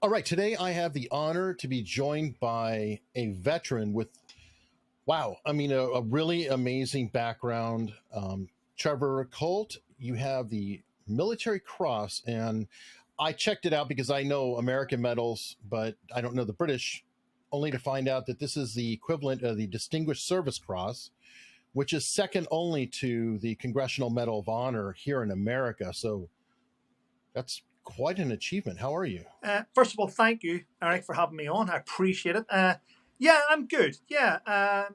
All right, today I have the honor to be joined by a veteran with, wow, I mean, a really amazing background. Trevor Coult, you have the Military Cross, and I checked it out because I know American medals, but I don't know the British, only to find out that this is the equivalent of the Distinguished Service Cross, which is second only to the Congressional Medal of Honor here in America. So that's quite an achievement. How are you? First of all, thank you, Eric, for having me on. I appreciate it. Yeah, I'm good. Yeah,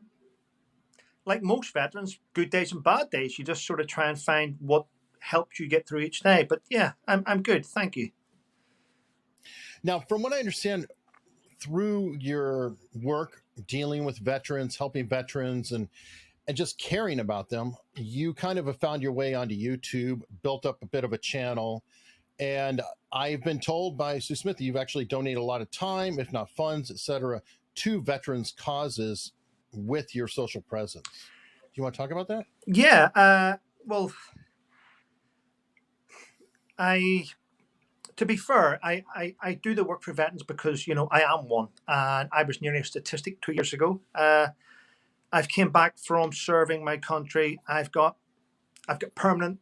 like most veterans, good days and bad days. You just sort of try and find what helps you get through each day. But yeah, I'm good. Thank you. Now, from what I understand, through your work dealing with veterans, helping veterans, and just caring about them, you kind of have found your way onto YouTube, built up a bit of a channel. And I've been told by Sue Smith that you've actually donated a lot of time, if not funds, etc., to veterans' causes with your social presence. Do you want to talk about that? Yeah. Well, to be fair, I do the work for veterans because I am one, and I was nearly a statistic 2 years ago. I've came back from serving my country. I've got permanent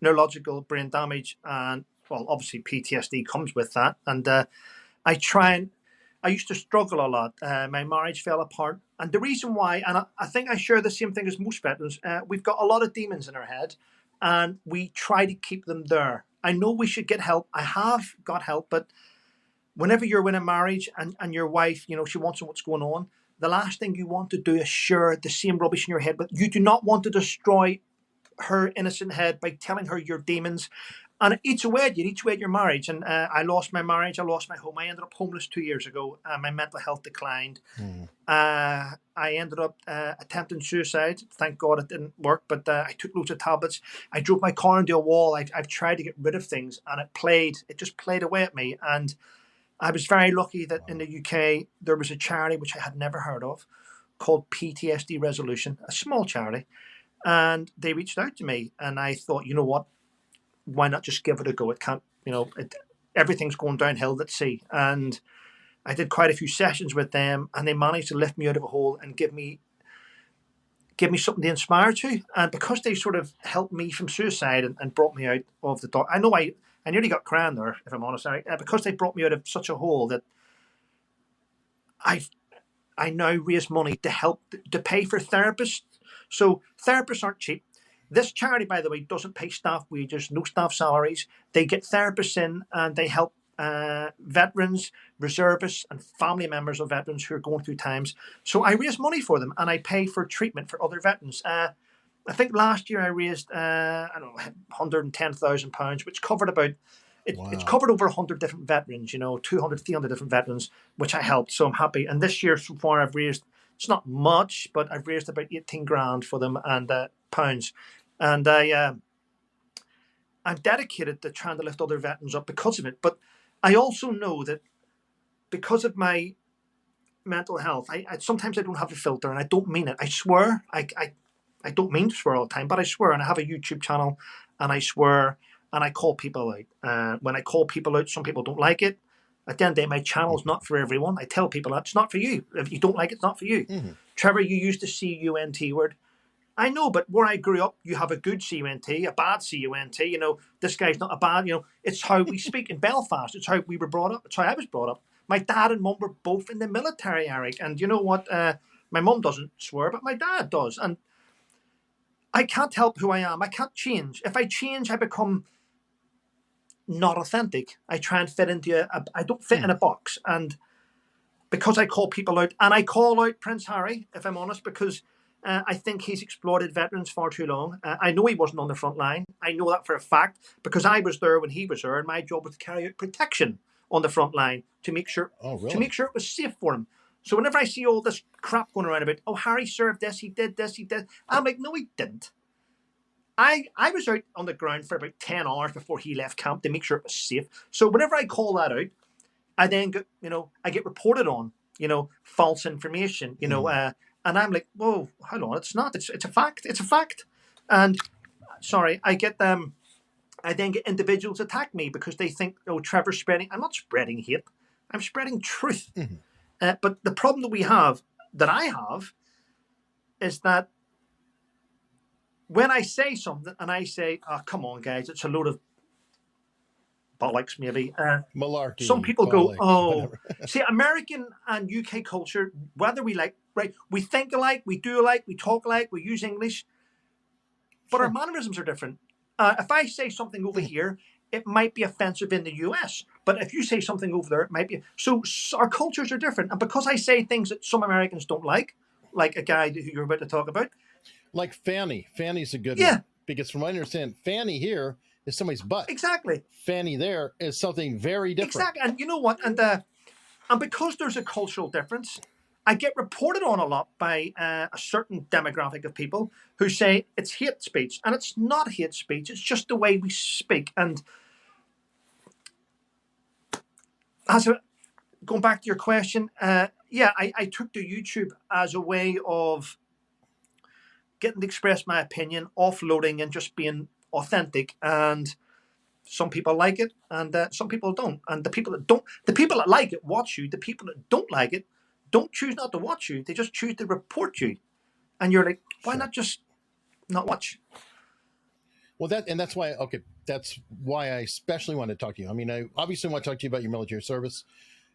neurological brain damage, and well, obviously PTSD comes with that. And I used to struggle a lot. My marriage fell apart, and the reason why, and I think I share the same thing as most veterans. We've got a lot of demons in our head, and we try to keep them there. I know we should get help. I have got help, but whenever you're in a marriage and your wife, she wants to know what's going on, the last thing you want to do is share the same rubbish in your head. But you do not want to destroy her innocent head by telling her your demons. And it eats away at you, it eats away at your marriage. And I lost my marriage, I lost my home. I ended up homeless 2 years ago. My mental health declined. I ended up attempting suicide. Thank God it didn't work, but I took loads of tablets. I drove my car into a wall. I've tried to get rid of things, and it just played away at me. And I was very lucky that in the UK, there was a charity which I had never heard of called PTSD Resolution, a small charity. And they reached out to me, and I thought, you know what? Why not just give it a go? It can't, everything's going downhill at sea. And I did quite a few sessions with them, and they managed to lift me out of a hole and give me something to inspire to. And because they sort of helped me from suicide and brought me out of the dark, I know I nearly got crying there, if I'm honest. Because they brought me out of such a hole that I now raise money to help to pay for therapists. So therapists aren't cheap. This charity, by the way, doesn't pay staff wages, no staff salaries. They get therapists in, and they help veterans, reservists, and family members of veterans who are going through times. So I raise money for them, and I pay for treatment for other veterans. I think last year I raised £110,000, which covered about it's covered over 100 different veterans, 200, 300 different veterans, which I helped. So I'm happy. And this year so far I've raised, it's not much, but I've raised about 18 grand for them, and pounds. And I'm dedicated to trying to lift other veterans up because of it. But I also know that because of my mental health, I sometimes I don't have a filter, and I don't mean it. I swear, I don't mean to swear all the time, but I swear. And I have a YouTube channel, and I swear, and I call people out. When I call people out, some people don't like it. At the end of the day, my channel is not for everyone. I tell people that it's not for you. If you don't like it, it's not for you. Trevor, you used the CUNT word. I know, but where I grew up, you have a good CUNT, a bad CUNT. This guy's not a bad, it's how we speak in Belfast. It's how we were brought up. It's how I was brought up. My dad and mum were both in the military, Eric. And you know what? My mum doesn't swear, but my dad does. And I can't help who I am. I can't change. If I change, I become not authentic. I try and fit into I don't fit in a box. And because I call people out, and I call out Prince Harry, if I'm honest, because I think he's exploited veterans far too long. I know he wasn't on the front line. I know that for a fact because I was there when he was there, and my job was to carry out protection on the front line to make sure it was safe for him. So whenever I see all this crap going around about, oh, Harry served this, he did this, he did, I'm like, no, he didn't. I was out on the ground for about 10 hours before he left camp to make sure it was safe. So whenever I call that out, I then get, I get reported on, false information, and I'm like, whoa, hold on, it's not. It's a fact. It's a fact. And sorry, I get I then get individuals attack me because they think, oh, Trevor's spreading. I'm not spreading hate. I'm spreading truth. But the problem that I have, is that when I say something and I say, oh, come on, guys, it's a load of bollocks, maybe. Malarkey, Some people go, bollocks, oh, whatever. see, American and UK culture, whether we like, right, we think alike, we do alike, we talk alike, we use English, but our mannerisms are different. If I say something over here, it might be offensive in the US, but if you say something over there, it might be. So our cultures are different. And because I say things that some Americans don't like a guy who you're about to talk about. Like Fanny. Fanny's a good Yeah. one. Because from what I understand, Fanny here is somebody's butt. Exactly. Fanny there is something very different. Exactly. And you know what? And because there's a cultural difference, I get reported on a lot by a certain demographic of people who say it's hate speech. And it's not hate speech. It's just the way we speak. And going back to your question, I took to YouTube as a way of getting to express my opinion, offloading, and just being authentic. And some people like it, and some people don't. And the people that like it watch you. The people that don't like it don't choose not to watch you. They just choose to report you. And you're like, why not just not watch? Well, that's why. Okay, that's why I especially want to talk to you. I mean, I obviously want to talk to you about your military service.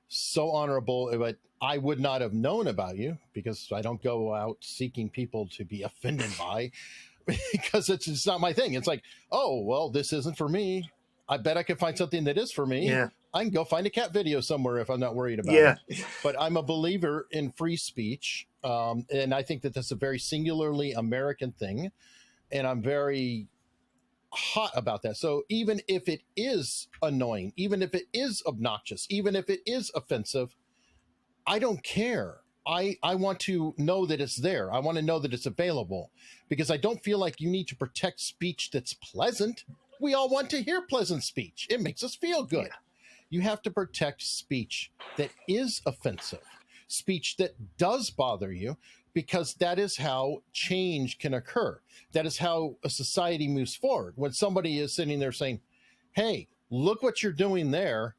So honorable, but I would not have known about you because I don't go out seeking people to be offended by, because it's just not my thing. It's like, oh, well, this isn't for me. I bet I can find something that is for me. Yeah. I can go find a cat video somewhere if I'm not worried about it. But I'm a believer in free speech. And I think that that's a very singularly American thing. And I'm very hot about that. So even if it is annoying, even if it is obnoxious, even if it is offensive, I don't care. I want to know that it's there. I want to know that it's available, because I don't feel like you need to protect speech that's pleasant. We all want to hear pleasant speech. It makes us feel good. Yeah. You have to protect speech that is offensive, speech that does bother you, because that is how change can occur. That is how a society moves forward. When somebody is sitting there saying, hey, look what you're doing there,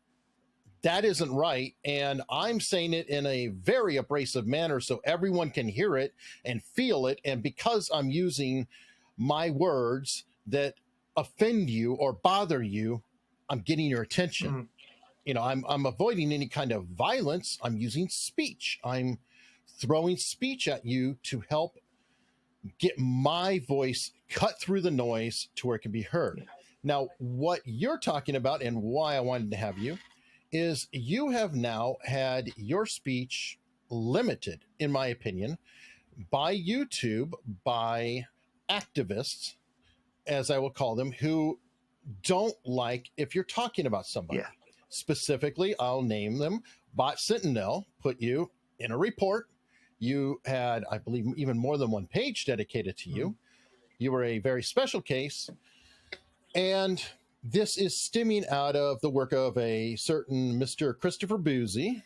that isn't right, and I'm saying it in a very abrasive manner so everyone can hear it and feel it, and because I'm using my words that offend you or bother you, I'm getting your attention. You know, I'm avoiding any kind of violence. I'm using speech. I'm throwing speech at you to help get my voice cut through the noise to where it can be heard. Now, what you're talking about and why I wanted to have you is you have now had your speech limited, in my opinion, by YouTube, by activists, as I will call them, who don't like if you're talking about somebody. Yeah. Specifically, I'll name them. Bot Sentinel put you in a report. You had, I believe, even more than one page dedicated to you. You were a very special case. And this is stemming out of the work of a certain Mr. Christopher Bouzy.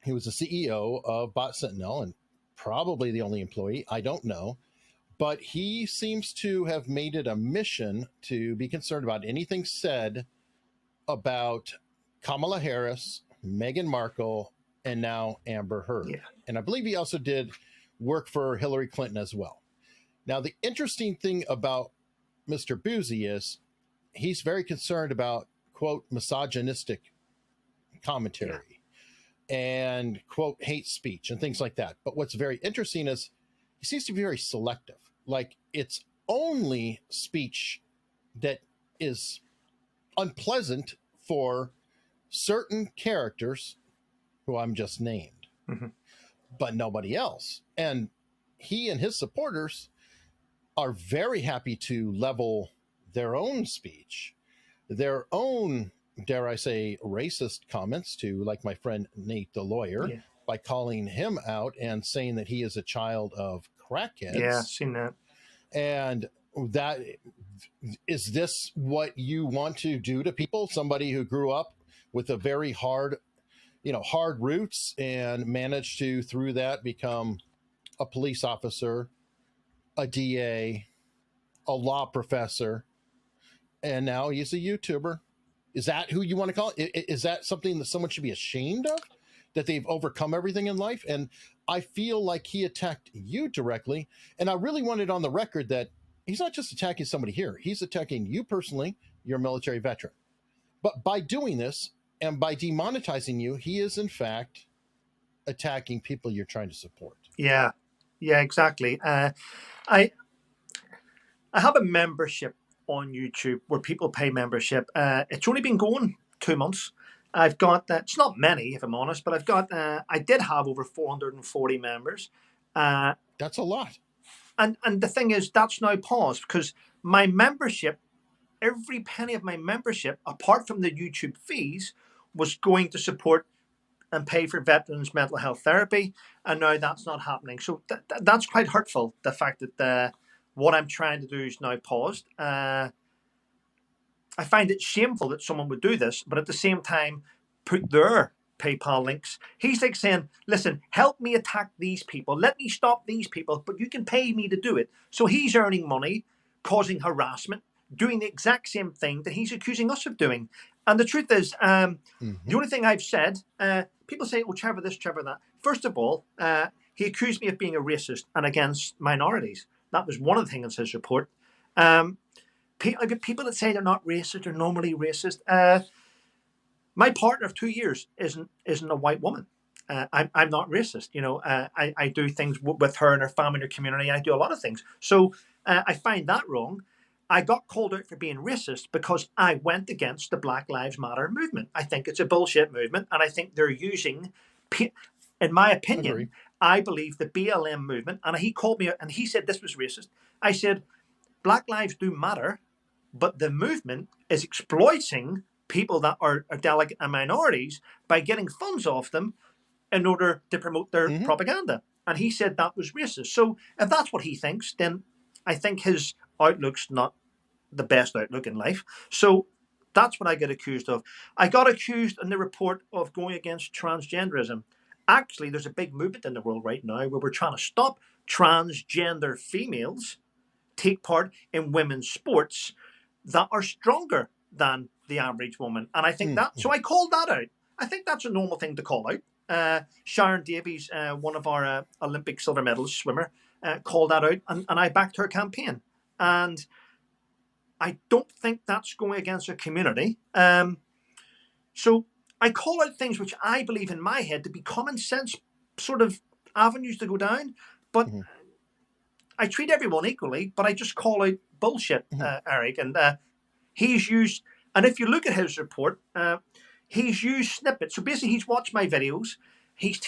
He was the CEO of Bot Sentinel and probably the only employee. I don't know. But he seems to have made it a mission to be concerned about anything said about Kamala Harris, Meghan Markle, and now Amber Heard. Yeah. And I believe he also did work for Hillary Clinton as well. Now, the interesting thing about Mr. Bouzy is he's very concerned about, quote, misogynistic commentary and, quote, hate speech and things like that. But what's very interesting is he seems to be very selective. Like, it's only speech that is unpleasant for certain characters who I'm just named, but nobody else. And he and his supporters are very happy to level their own speech, their own, dare I say, racist comments to, like, my friend Nate, the lawyer, by calling him out and saying that he is a child of crackheads. Yeah, seen that. And that, is this what you want to do to people? Somebody who grew up with a very hard roots and managed to, through that, become a police officer, a DA, a law professor, and now he's a YouTuber. Is that who you want to call it? Is that something that someone should be ashamed of? That they've overcome everything in life? And I feel like he attacked you directly. And I really wanted on the record that he's not just attacking somebody here. He's attacking you personally. You're a military veteran. But by doing this and by demonetizing you, he is in fact attacking people you're trying to support. Yeah, exactly. I have a membership on YouTube where people pay membership. It's only been going 2 months. I've got it's not many, if I'm honest, but I've got I did have over 440 members. That's a lot. And the thing is, that's now paused because my membership, every penny of my membership, apart from the YouTube fees, was going to support and pay for veterans' mental health therapy, and now that's not happening. So that's quite hurtful, the fact that what I'm trying to do is now paused. I find it shameful that someone would do this, but at the same time, put their PayPal links. He's like saying, listen, help me attack these people. Let me stop these people, but you can pay me to do it. So he's earning money, causing harassment, doing the exact same thing that he's accusing us of doing. And the truth is, the only thing I've said, people say, oh, Trevor this, Trevor that. First of all, he accused me of being a racist and against minorities. That was one of the things in his report. I get people that say they're not racist or normally racist. My partner of 2 years isn't a white woman. I'm not racist. You know, I do things with her and her family and her community. I do a lot of things. So I find that wrong. I got called out for being racist because I went against the Black Lives Matter movement. I think it's a bullshit movement, and I think they're using, in my opinion, I believe the BLM movement, and he called me out and he said this was racist. I said, Black lives do matter, but the movement is exploiting people that are delegate and minorities by getting funds off them in order to promote their propaganda. And he said that was racist. So if that's what he thinks, then I think his outlook's not the best outlook in life. So that's what I get accused of. I got accused in the report of going against transgenderism. Actually, there's a big movement in the world right now where we're trying to stop transgender females take part in women's sports that are stronger than the average woman. And I think that, so I called that out. I think that's a normal thing to call out. Sharon Davies, one of our Olympic silver medalist swimmer, called that out, and I backed her campaign. And I don't think that's going against her community. So I call out things which I believe in my head to be common sense sort of avenues to go down. But I treat everyone equally, but I just call out bullshit, Eric. And he's used, and if you look at his report, he's used snippets. So basically, he's watched my videos. He's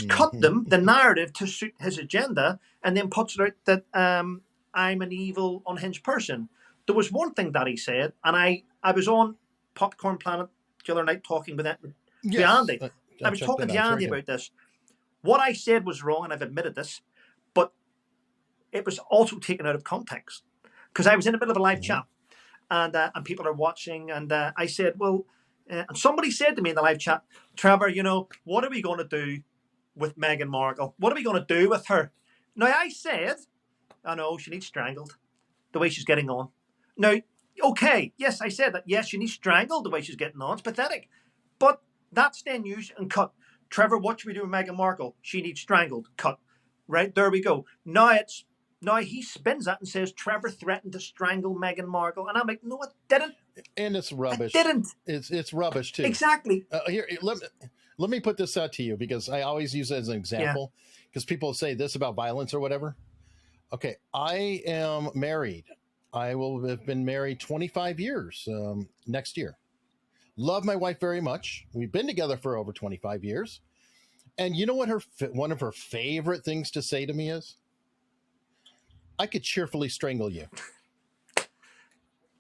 cut them, the narrative, to suit his agenda, and then puts it out that I'm an evil, unhinged person. There was one thing that he said, and I was on Popcorn Planet the other night talking with Andy. I was talking to Andy about this. What I said was wrong, and I've admitted this, but it was also taken out of context because I was in a bit of a live chat, and people are watching, and I said, well, and somebody said to me in the live chat, Trevor, you know, what are we going to do with Meghan Markle? What are we going to do with her? Now, I said, I know she needs strangled the way she's getting on. Now, okay, yes, I said that. Yes, she needs strangled the way she's getting on. It's pathetic. But that's then used and cut. Trevor, what should we do with Meghan Markle? She needs strangled. Cut. Right, there we go. Now he spins that and says Trevor threatened to strangle Meghan Markle. And I'm like, no, it didn't. And it's rubbish. I didn't. It's rubbish, too. Exactly. Here, let me put this out to you because I always use it as an example because people say this about violence or whatever. Okay, I am married. I will have been married 25 years next year. Love my wife very much. We've been together for over 25 years. And you know what one of her favorite things to say to me is? I could cheerfully strangle you.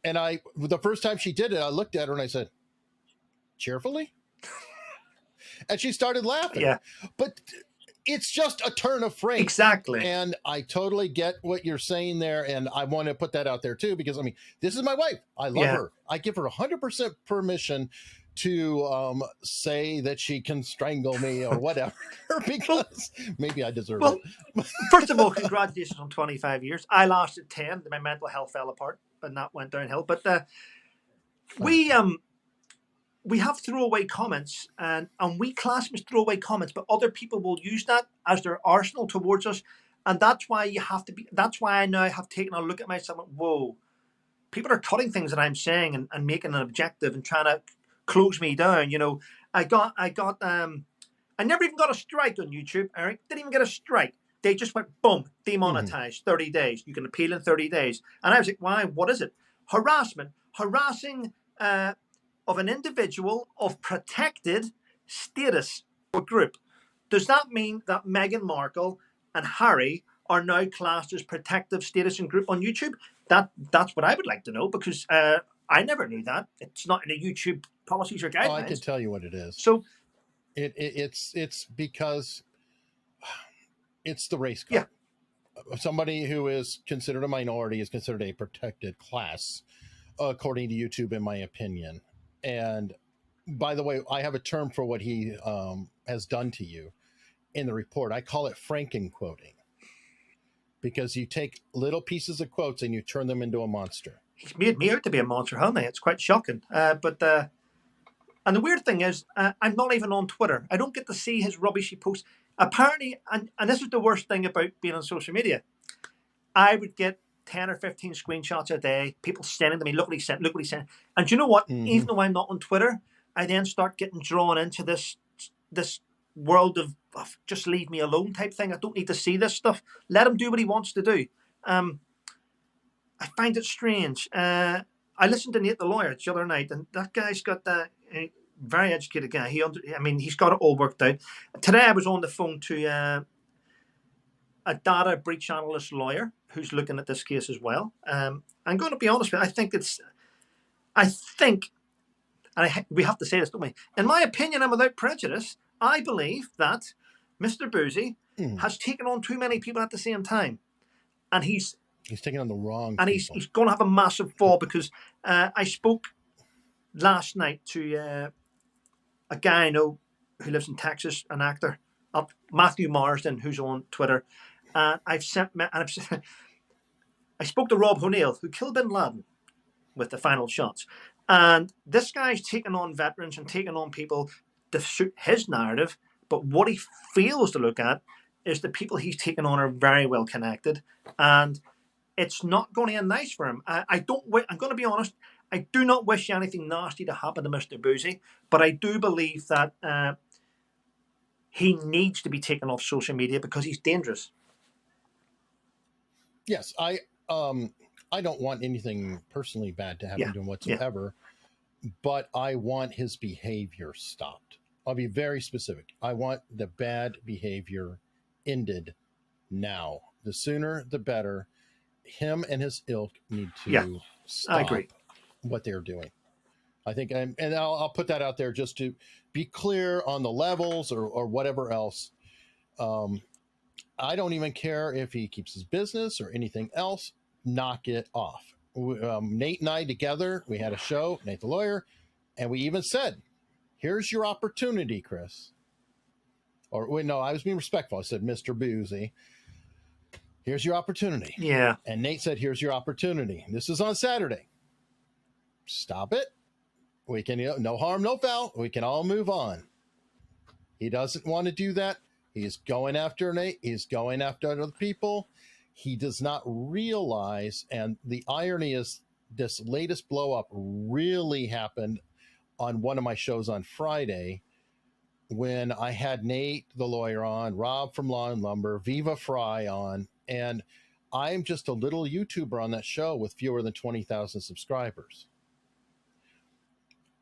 And the first time she did it, I looked at her and I said, cheerfully? And she started laughing. Yeah. But it's just a turn of phrase. Exactly. And I totally get what you're saying there. And I want to put that out there too, because I mean, this is my wife. I love her. I give her 100% permission to say that she can strangle me or whatever, because maybe I deserve it. First of all, congratulations on 25 years. I lasted 10. My mental health fell apart. and that went downhill. But we have throwaway comments, and we class them as throwaway comments, but other people will use that as their arsenal towards us, and that's why you have to be. That's why I now have taken a look at myself and whoa, people are cutting things that I'm saying and making an objective and trying to close me down. I never even got a strike on YouTube, Eric. Didn't even get a strike. They just went, boom, demonetized, 30 days. You can appeal in 30 days. And I was like, why? What is it? Harassment. Harassing of an individual of protected status or group. Does that mean that Meghan Markle and Harry are now classed as protective status and group on YouTube? That's what I would like to know, because I never knew that. It's not in the YouTube policies or guidelines. Oh, I can tell you what it is. So it's because it's the race card. Yeah. Somebody who is considered a minority is considered a protected class, according to YouTube, in my opinion. And by the way, I have a term for what he has done to you in the report. I call it Franken-quoting, because you take little pieces of quotes and you turn them into a monster. He's made me out to be a monster, hasn't he? It's quite shocking. And the weird thing is, I'm not even on Twitter. I don't get to see his rubbish he posts. Apparently, and this is the worst thing about being on social media, I would get 10 or 15 screenshots a day, people sending to me, look what he sent, look what he sent. And do you know what? Mm-hmm. Even though I'm not on Twitter, I then start getting drawn into this world of just leave me alone type thing. I don't need to see this stuff. Let him do what he wants to do. I find it strange. I listened to Nate the lawyer the other night, and that guy's got that very educated guy. He's got it all worked out. Today I was on the phone to a data breach analyst lawyer who's looking at this case as well. I'm going to be honest with you. I think, we have to say this, don't we? In my opinion, and without prejudice, I believe that Mr. Bouzy has taken on too many people at the same time, and he's taking on the wrong. And people. he's going to have a massive fall, because I spoke last night to a guy I know who lives in Texas, an actor, Matthew Marsden, who's on Twitter. I spoke to Rob O'Neill, who killed Bin Laden with the final shots. And this guy's taking on veterans and taking on people to suit his narrative. But what he fails to look at is the people he's taken on are very well connected. And it's not going to end nice for him. I'm going to be honest, I do not wish anything nasty to happen to Mr. Bouzy, but I do believe that he needs to be taken off social media because he's dangerous. Yes, I don't want anything personally bad to happen to him whatsoever, but I want his behavior stopped. I'll be very specific. I want the bad behavior ended now. The sooner, the better. Him and his ilk need to stop what they're doing. I think, and I'll put that out there just to be clear on the levels or whatever else. I don't even care if he keeps his business or anything else. Knock it off. Nate and I together, we had a show, Nate the lawyer, and we even said, here's your opportunity, Chris. Or wait, no, I was being respectful. I said, Mr. Bouzy, here's your opportunity. Yeah. And Nate said, here's your opportunity. This is on Saturday. Stop it. We can, no harm, no foul. We can all move on. He doesn't want to do that. He's going after Nate. He's going after other people. He does not realize, and the irony is this latest blow up really happened on one of my shows on Friday when I had Nate the lawyer on, Rob from Law and Lumber, Viva Fry on, and I'm just a little YouTuber on that show with fewer than 20,000 subscribers.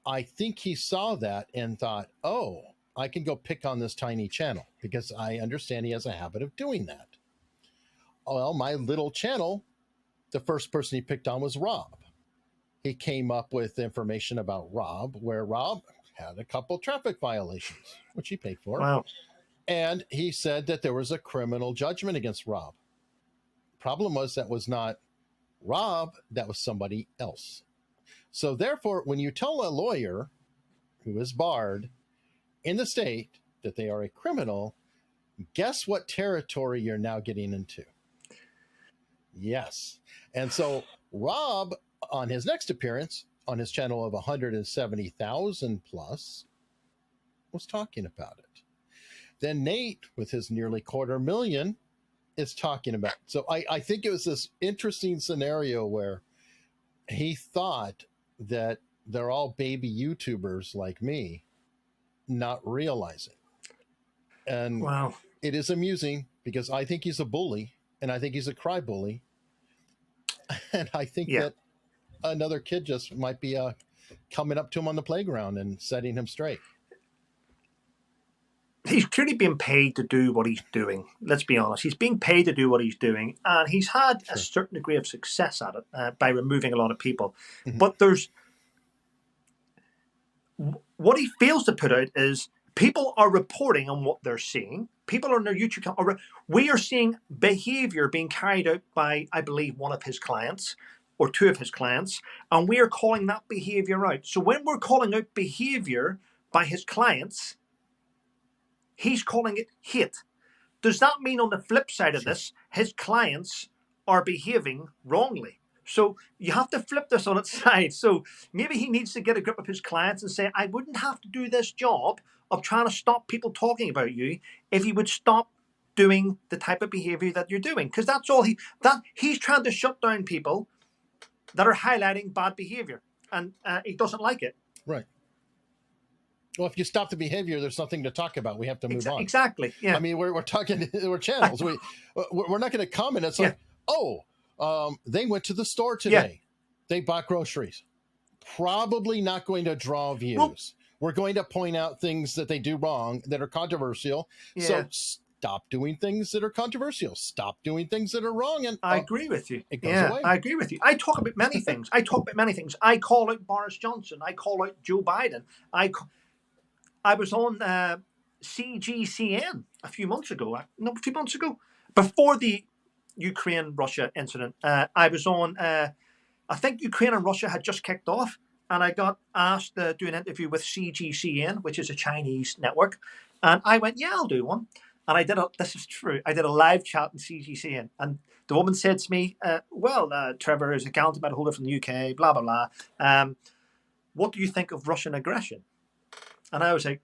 I think he saw that and thought, oh, I can go pick on this tiny channel because I understand he has a habit of doing that. Well, my little channel, the first person he picked on was Rob. He came up with information about Rob, where Rob had a couple traffic violations, which he paid for. Wow. And he said that there was a criminal judgment against Rob. Problem was that was not Rob, that was somebody else. So therefore, when you tell a lawyer who is barred in the state that they are a criminal, guess what territory you're now getting into? Yes. And so Rob, on his next appearance on his channel of 170,000 plus, was talking about it. Then Nate, with his nearly 250,000, is talking about it. So I think it was this interesting scenario where he thought that they're all baby YouTubers like me, not realizing. And Wow. it is amusing because I think he's a bully and I think he's a cry bully. And I think Yeah. that another kid just might be coming up to him on the playground and setting him straight. He's clearly being paid to do what he's doing. Let's be honest. He's being paid to do what he's doing, and he's had a Sure. certain degree of success at it by removing a lot of people. Mhm. But there's what he fails to put out is people are reporting on what they're seeing. People on their YouTube channel. We are seeing behavior being carried out by, I believe, one of his clients or two of his clients, and we are calling that behavior out. So when we're calling out behavior by his clients, he's calling it hate. Does that mean on the flip side of Sure. this, his clients are behaving wrongly? So you have to flip this on its side. So maybe he needs to get a grip of his clients and say, I wouldn't have to do this job of trying to stop people talking about you if you would stop doing the type of behavior that you're doing. Because that's all he's trying to shut down people that are highlighting bad behavior. And he doesn't like it. Right. Well, if you stop the behavior, there's nothing to talk about. We have to move on. Exactly. Yeah. I mean, we're talking, we're channels. We're not going to comment. It's like, they went to the store today. They bought groceries. Probably not going to draw views. Well, we're going to point out things that they do wrong that are controversial. Yeah. So stop doing things that are controversial. Stop doing things that are wrong. And I agree with you. It goes away. I agree with you. I talk about many things. I call out Boris Johnson. I call out Joe Biden. I was on CGCN a few months ago. Before the Ukraine-Russia incident. I was on, I think Ukraine and Russia had just kicked off, and I got asked to do an interview with CGCN, which is a Chinese network. And I went, yeah, I'll do one. And this is true, I did a live chat in CGCN. And the woman said to me, Trevor is a gallant medal holder from the UK, blah, blah, blah. What do you think of Russian aggression? And I was like,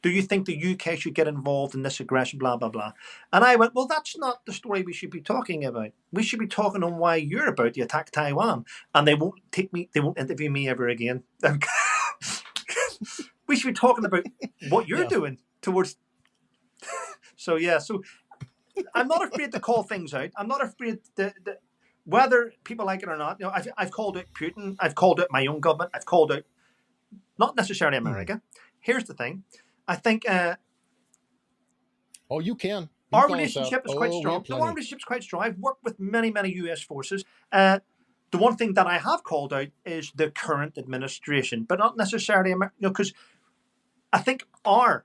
do you think the UK should get involved in this aggression, blah, blah, blah? And I went, well, that's not the story we should be talking about. We should be talking on why you're about to attack Taiwan. And they won't interview me ever again. We should be talking about what you're doing towards. So I'm not afraid to call things out. I'm not afraid whether people like it or not. I've called out Putin. I've called out my own government. I've called out not necessarily America. Here's the thing. I think. You can. Our relationship is quite strong. Our relationship is quite strong. I've worked with many, many U.S. forces. The one thing that I have called out is the current administration, but not necessarily because I think I'll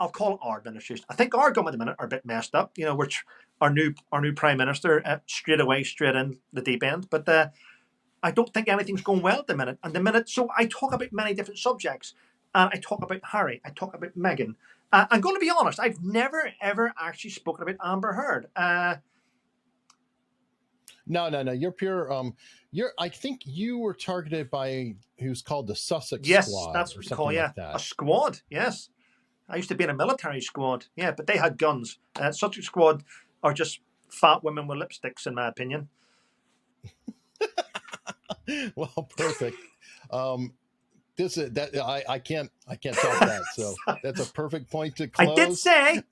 call it our administration. I think our government at the minute are a bit messed up. Which our new prime minister straight in the deep end. But I don't think anything's going well at the minute. So I talk about many different subjects. I talk about Harry. I talk about Meghan. I'm going to be honest. I've never ever actually spoken about Amber Heard. No. You're pure. I think you were targeted by who's called the Sussex Squad. Yes, that's what we call like that. A squad. Yes, I used to be in a military squad. Yeah, but they had guns. Sussex Squad are just fat women with lipsticks, in my opinion. Well, perfect. I can't top that. So that's a perfect point to close. I did say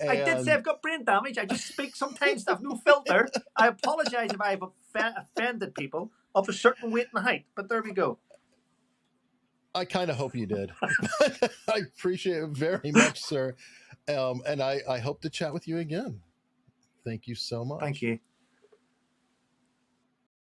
I've got brain damage. I just speak sometimes. I have no filter. I apologize if I've offended people of a certain weight and height. But there we go. I kind of hope you did. I appreciate it very much, sir. And I hope to chat with you again. Thank you so much. Thank you.